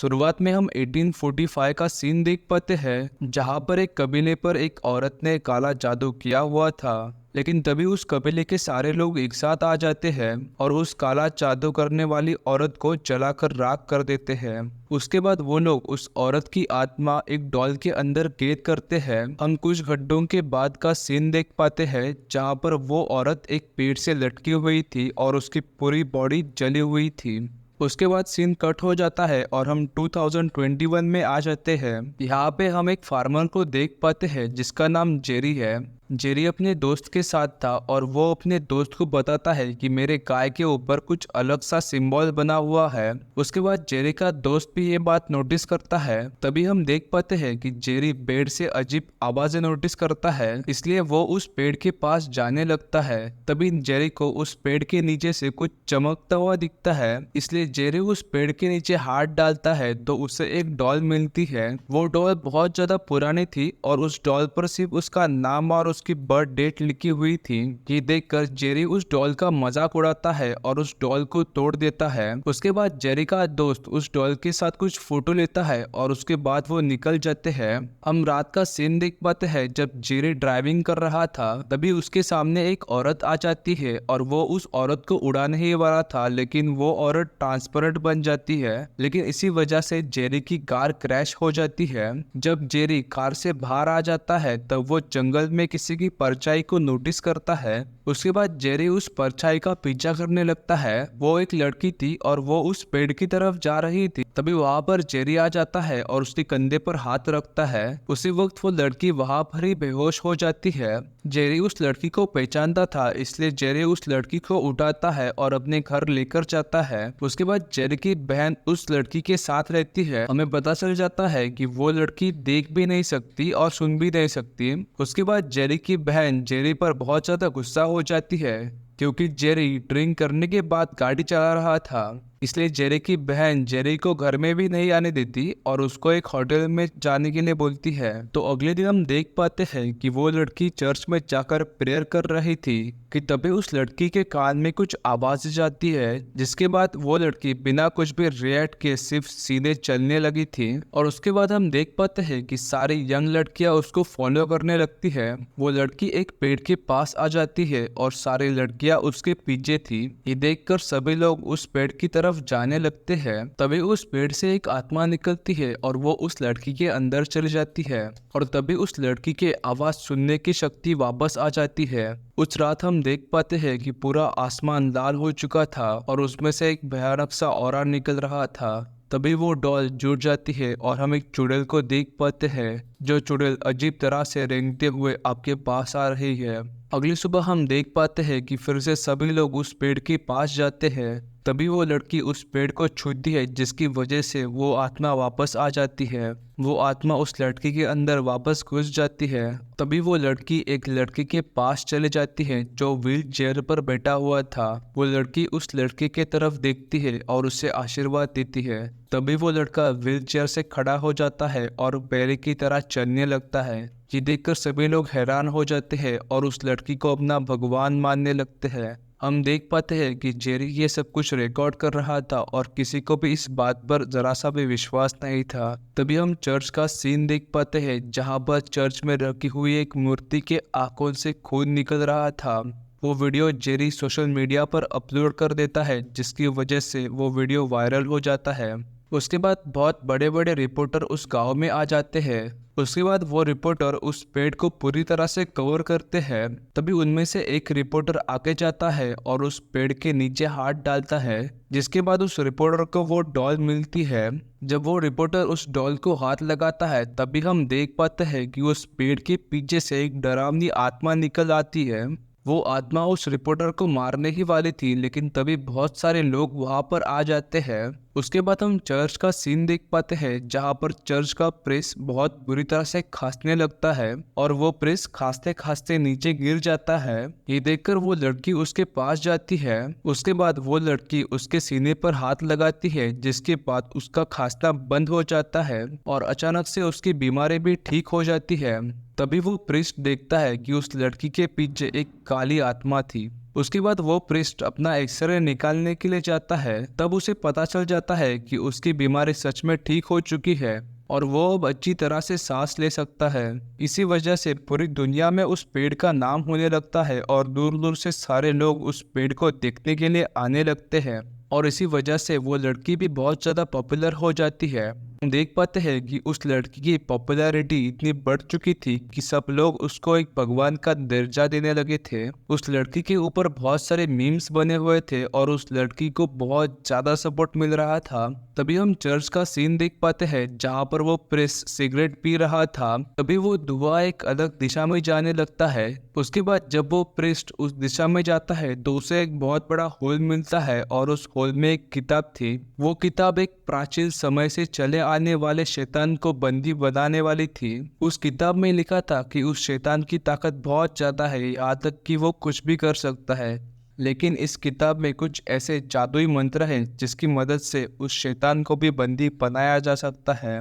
शुरुआत में हम 1845 का सीन देख पाते हैं जहां पर एक कबीले पर एक औरत ने काला जादू किया हुआ था। लेकिन तभी उस कबीले के सारे लोग एक साथ आ जाते हैं और उस काला जादू करने वाली औरत को जलाकर राख कर देते हैं। उसके बाद वो लोग उस औरत की आत्मा एक डॉल के अंदर कैद करते हैं। हम कुछ घंटों के बाद का सीन देख पाते हैं जहां पर वो औरत एक पेड़ से लटकी हुई थी और उसकी पूरी बॉडी जली हुई थी। उसके बाद सीन कट हो जाता है और हम 2021 में आ जाते हैं। यहाँ पे हम एक फार्मर को देख पाते हैं जिसका नाम जेरी है। जेरी अपने दोस्त के साथ था और वो अपने दोस्त को बताता है कि मेरे गाय के ऊपर कुछ अलग सा सिंबल बना हुआ है। उसके बाद जेरी का दोस्त भी ये बात नोटिस करता है। तभी हम देख पाते हैं कि जेरी पेड़ से अजीब आवाजें नोटिस करता है, इसलिए वो उस पेड़ के पास जाने लगता है। तभी जेरी को उस पेड़ के नीचे से कुछ चमकता हुआ दिखता है, इसलिए जेरी उस पेड़ के नीचे हाथ डालता है तो उसे एक डॉल मिलती है। वो डॉल बहुत ज्यादा पुरानी थी और उस डॉल पर सिर्फ उसका नाम और उसकी बर्थ डेट लिखी हुई थी। ये देखकर जेरी उस डॉल का मजाक उड़ाता है और उस डॉल को तोड़ देता है। उसके बाद जेरी का दोस्त उस डॉल के साथ कुछ फोटो लेता है और उसके बाद वो निकल जाते हैं। हम रात का सीन देख पाते हैं जब जेरी ड्राइविंग कर रहा था। तभी उसके सामने एक औरत आ जाती है और वो उस औरत को उड़ाने ही वाला था, लेकिन वो औरत ट्रांसपेरेंट बन जाती है। लेकिन इसी वजह से जेरी की कार क्रैश हो जाती है। जब जेरी कार से बाहर आ जाता है तब वो जंगल में किसी की परछाई को नोटिस करता है। उसके बाद जेरी उस परछाई का पीछा करने लगता है। वो एक लड़की थी और वो उस पेड़ की तरफ जा रही थी। तभी वहां पर जेरी आ जाता है और उसके कंधे पर हाथ रखता है। उसी वक्त वो लड़की वहां पर ही बेहोश हो जाती है। जेरी उस लड़की को पहचानता था, इसलिए जेरी उस लड़की को उठाता है और अपने घर लेकर जाता है। उसके बाद जेरी की बहन उस लड़की के साथ रहती है। हमें पता चल जाता है कि वो लड़की देख भी नहीं सकती और सुन भी नहीं सकती। उसके बाद जेरी की बहन जेरी पर बहुत ज्यादा गुस्सा हो जाती है क्योंकि जेरी ड्रिंक करने के बाद गाड़ी चला रहा था। इसलिए जेरी की बहन जेरी को घर में भी नहीं आने देती और उसको एक होटल में जाने के लिए बोलती है। तो अगले दिन हम देख पाते हैं कि वो लड़की चर्च में जाकर प्रेयर कर रही थी कि तभी उस लड़की के कान में कुछ आवाज जाती है, जिसके बाद वो लड़की बिना कुछ भी रिएक्ट किए सिर्फ सीधे चलने लगी थी। और उसके बाद हम देख पाते हैं कि सारी यंग लड़कियां उसको फॉलो करने लगती है। वो लड़की एक पेड़ के पास आ जाती है और सारी लड़कियां उसके पीछे थी। ये देखकर सभी लोग उस पेड़ की तरफ जाने लगते हैं। तभी उस पेड़ से एक आत्मा निकलती है और वो उस लड़की के अंदर चली जाती है और तभी उस लड़की के आवाज सुनने की शक्ति वापस आ जाती है। उस रात हम देख पाते हैं कि पूरा आसमान लाल हो चुका था और उसमें से एक भयानक सा ऑरा निकल रहा था। तभी वो डॉल जुड़ जाती है और हम एक चुड़ैल को देख पाते हैं। जो चुड़ैल अजीब तरह से रेंगते हुए आपके पास आ रही है। अगली सुबह हम देख पाते हैं कि फिर से सभी लोग उस पेड़ के पास जाते हैं। तभी वो लड़की उस पेड़ को छूती है, जिसकी वजह से वो आत्मा वापस आ जाती है। वो आत्मा उस लड़की के अंदर वापस घुस जाती है। तभी वो लड़की एक लड़के के पास चले जाती है जो व्हील चेयर पर बैठा हुआ था। वो लड़की उस लड़के के तरफ देखती है और उसे आशीर्वाद देती है। तभी वो लड़का व्हील चेयर से खड़ा हो जाता है और पहले की तरह चलने लगता है। ये देखकर सभी लोग हैरान हो जाते हैं और उस लड़की को अपना भगवान मानने लगते हैं। हम देख पाते हैं कि जेरी ये सब कुछ रिकॉर्ड कर रहा था और किसी को भी इस बात पर जरा सा भी विश्वास नहीं था। तभी हम चर्च का सीन देख पाते हैं जहां पर चर्च में रखी हुई एक मूर्ति के आंखों से खून निकल रहा था। वो वीडियो जेरी सोशल मीडिया पर अपलोड कर देता है, जिसकी वजह से वो वीडियो वायरल हो जाता है। उसके बाद बहुत बड़े बड़े रिपोर्टर उस गांव में आ जाते हैं। उसके बाद वो रिपोर्टर उस पेड़ को पूरी तरह से कवर करते हैं। तभी उनमें से एक रिपोर्टर आगे जाता है और उस पेड़ के नीचे हाथ डालता है, जिसके बाद उस रिपोर्टर को वो डॉल मिलती है। जब वो रिपोर्टर उस डॉल को हाथ लगाता है तभी हम देख पाते हैं कि उस पेड़ के पीछे से एक डरावनी आत्मा निकल आती है। वो आत्मा उस रिपोर्टर को मारने ही वाली थी, लेकिन तभी बहुत सारे लोग वहां पर आ जाते हैं। उसके बाद हम चर्च का सीन देख पाते हैं जहां पर चर्च का प्रेस बहुत बुरी तरह से खांसने लगता है और वो प्रेस खांसते खांसते नीचे गिर जाता है। ये देखकर वो लड़की उसके पास जाती है। उसके बाद वो लड़की उसके सीने पर हाथ लगाती है, जिसके बाद उसका खांसना बंद हो जाता है और अचानक से उसकी बीमारी भी ठीक हो जाती है। तभी वो प्रीस्ट देखता है कि उस लड़की के पीछे एक काली आत्मा थी। उसके बाद वो प्रिस्ट अपना एक्सरे निकालने के लिए जाता है। तब उसे पता चल जाता है कि उसकी बीमारी सच में ठीक हो चुकी है और वो अब अच्छी तरह से सांस ले सकता है। इसी वजह से पूरी दुनिया में उस पेड़ का नाम होने लगता है और दूर दूर से सारे लोग उस पेड़ को देखने के लिए आने लगते हैं और इसी वजह से वो लड़की भी बहुत ज़्यादा पॉपुलर हो जाती है। हम देख पाते हैं कि उस लड़की की पॉपुलैरिटी इतनी बढ़ चुकी थी कि सब लोग उसको एक भगवान का दर्जा देने लगे थे। उस लड़की के ऊपर बहुत सारे मीम्स बने हुए थे और उस लड़की को बहुत ज़्यादा सपोर्ट मिल रहा था। तभी हम चर्च का सीन देख पाते हैं जहाँ पर वो प्रेस सिगरेट पी रहा था। तभी वो धुआं एक अलग दिशा में जाने लगता है। उसके बाद जब वो प्रिस्ट उस दिशा में जाता है तो उसे एक बहुत बड़ा होल मिलता है और उस होल में एक किताब थी। वो किताब एक प्राचीन समय से चले आने वाले शैतान को बंदी बनाने वाली थी। उस किताब में लिखा था कि उस शैतान की ताकत बहुत ज्यादा है, यहाँ तक कि वो कुछ भी कर सकता है। लेकिन इस किताब में कुछ ऐसे जादुई मंत्र हैं जिसकी मदद से उस शैतान को भी बंदी बनाया जा सकता है।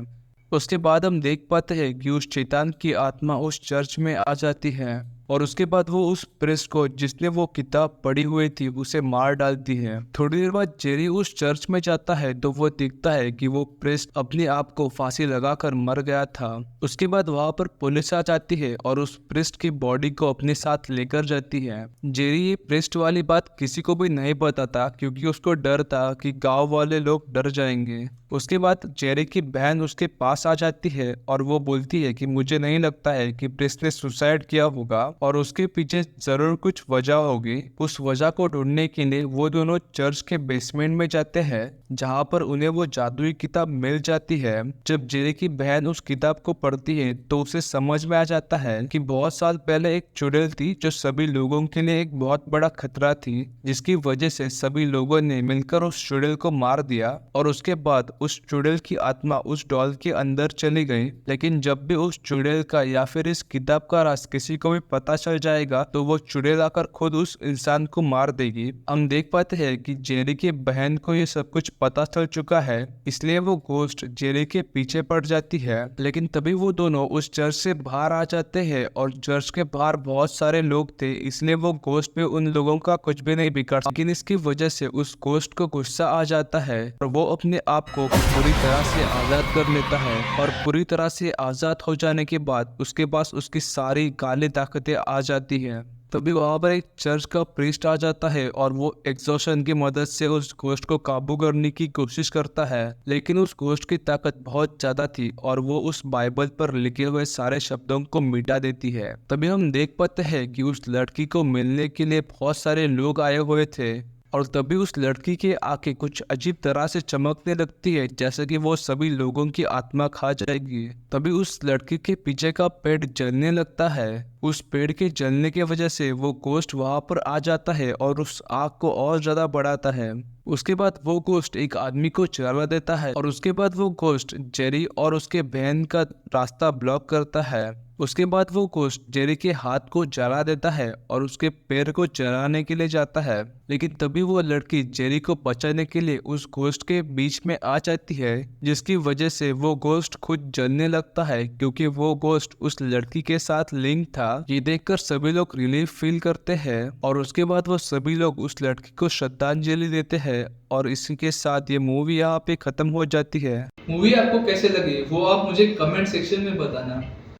उसके बाद हम देख पाते हैं कि उस शैतान की आत्मा उस चर्च में आ जाती है और उसके बाद वो उस प्रेस्ट को जिसने वो किताब पढ़ी हुई थी उसे मार डालती है। थोड़ी देर बाद जेरी उस चर्च में जाता है तो वो देखता है कि वो प्रेस्ट अपने आप को फांसी लगाकर मर गया था। उसके बाद वहाँ पर पुलिस आ जाती है और उस प्रेस्ट की बॉडी को अपने साथ लेकर जाती है। जेरी ये प्रेस्ट वाली बात किसी को भी नहीं बताता क्योंकि उसको डर था कि गाँव वाले लोग डर जाएंगे। उसके बाद जेरी की बहन उसके पास आ जाती है और वो बोलती है कि मुझे नहीं लगता है कि प्रेस्ट ने सुसाइड किया होगा और उसके पीछे जरूर कुछ वजह होगी। उस वजह को ढूंढने के लिए वो दोनों चर्च के बेसमेंट में जाते हैं जहाँ पर उन्हें वो जादुई किताब मिल जाती है। जब जेरी की बहन उस किताब को पढ़ती है तो उसे समझ में आ जाता है कि बहुत साल पहले एक चुड़ैल थी जो सभी लोगों के लिए एक बहुत बड़ा खतरा थी, जिसकी वजह से सभी लोगों ने मिलकर उस चुड़ैल को मार दिया और उसके बाद उस चुड़ैल की आत्मा उस डॉल के अंदर चली गई। लेकिन जब भी उस चुड़ैल का या फिर इस किताब का राज किसी को भी पता चल जाएगा तो वो चुड़ैल आकर खुद उस इंसान को मार देगी। हम देख पाते हैं कि जेरी की बहन को ये सब कुछ पता चल चुका है, इसलिए वो घोस्ट जेरी के पीछे पड़ जाती है। लेकिन तभी वो दोनों उस चर्च से बाहर आ जाते हैं और चर्च के बाहर बहुत सारे लोग थे, इसलिए वो घोस्ट पे उन लोगों का कुछ भी नहीं बिगड़। लेकिन इसकी वजह से उस घोस्ट को गुस्सा आ जाता है और वो अपने आप को पूरी तरह से आजाद कर लेता है और पूरी तरह से आजाद हो जाने के बाद उसके पास उसकी सारी काली ताकतें आ जाती है। तभी वहां पर एक चर्च का प्रीस्ट आ जाता है और वो एक्सॉर्शन की मदद से उस घोस्ट को काबू करने की कोशिश करता है। लेकिन उस घोस्ट की ताकत बहुत ज्यादा थी और वो उस बाइबल पर लिखे हुए सारे शब्दों को मिटा देती है। तभी हम देख पाते हैं कि उस लड़की को मिलने के लिए बहुत सारे लोग आए हुए थे और तभी उस लड़की के आंखें कुछ अजीब तरह से चमकने लगती है जैसे कि वो सभी लोगों की आत्मा खा जाएगी। तभी उस लड़की के पीछे का पेड़ जलने लगता है। उस पेड़ के जलने की वजह से वो गोश्त वहां पर आ जाता है और उस आग को और ज्यादा बढ़ाता है। उसके बाद वो गोश्त एक आदमी को जला देता है और उसके बाद वो गोश्त जेरी और उसके बहन का रास्ता ब्लॉक करता है। उसके बाद वो गोश्त जेरी के हाथ को जला देता है और उसके पैर को जलाने के लिए जाता है। लेकिन तभी वो लड़की जेरी को बचाने के लिए उस गोश्त के बीच में आ जाती है, जिसकी वजह से वो गोश्त खुद जलने लगता है क्योंकि वो गोश्त उस लड़की के साथ लिंक था। ये देखकर सभी लोग रिलीफ फील करते हैं और उसके बाद वो सभी लोग उस लड़की को श्रद्धांजलि देते हैं और इसी के साथ ये मूवी यहाँ पे खत्म हो जाती है। मूवी आपको कैसे लगी वो आप मुझे कमेंट सेक्शन में बताना।